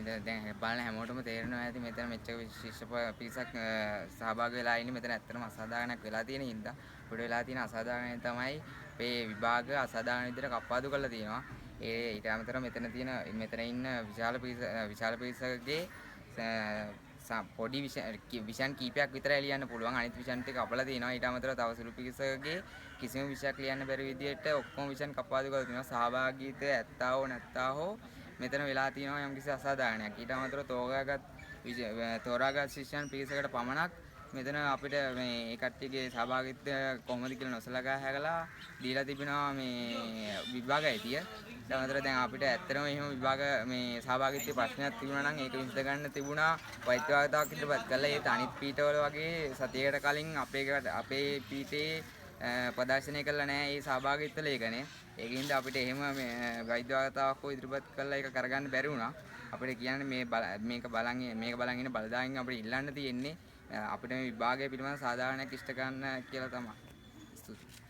මෙතන දැන් බලන හැමෝටම තේරෙනවා ඇති මෙතන මෙච්චර ශිෂ්‍ය පිරිසක් සහභාගී වෙලා ඉන්නේ. මෙතන ඇත්තටම අසාධාරණයක් වෙලා තියෙන හින්දා අපිට වෙලා තියෙන අසාධාරණය තමයි මේ විභාග අසාධාරණ විදිහට කප්පාදු කරලා තියෙනවා. ඊට අමතරව මෙතන ඉන්න විශාල පිරිසකගේ පොඩි විෂන් කීපයක් විතරයි ලියන්න පුළුවන්. අනිත් විෂන් ටික අපලා තියෙනවා. ඊට අමතරව තව සුළු පිරිසකගේ කිසිම විෂයක් ලියන්න බැරි විදිහට ඔක්කොම විෂන් කප්පාදු කරලා තියෙනවා. සහභාගීත්වය ඇත්තා හෝ නැත්තා හෝ මෙතන වෙලා තියෙනවා යම්කිසි අසාධාරණයක්. ඊට අමතරව තෝරාගත් ශිෂ්‍යයන් පිරිසකට පමණක් මෙතන අපිට මේ ඒ කට්ටියගේ සහභාගීත්වය කොහොමද කියලා නොසලකා හැරලා දීලා තිබෙනවා මේ විභාග අයිතිය. ඊට අමතරව දැන් අපිට ඇත්තටම එහෙම විභාග මේ සහභාගීත්වයේ ප්‍රශ්නයක් තිබුණා නම් ඒක විසඳ ගන්න තිබුණා වෛද්‍ය වාර්තාවක් ඉදිරිපත් කළා. ඒත් අනිත් පීඨවල වගේ සතියකට කලින් අපේ පීඨේ ප්‍රදර්ශනය කළා නෑ මේ සහභාගීත්ව ලේඛනය. ඒකින්ද අපිට එහෙම මේ වෛද්‍ය වාර්තාවක් හෝ ඉදිරිපත් කළා ඒක කරගන්න බැරි වුණා. අපිට කියන්නේ මේක බලන් ඉන්න බලදායින් අපිට ඉල්ලන්න තියෙන්නේ අපිට මේ විභාගය පිළිබඳ සාධාරණයක් ඉෂ්ට කරන්න කියලා තමයි.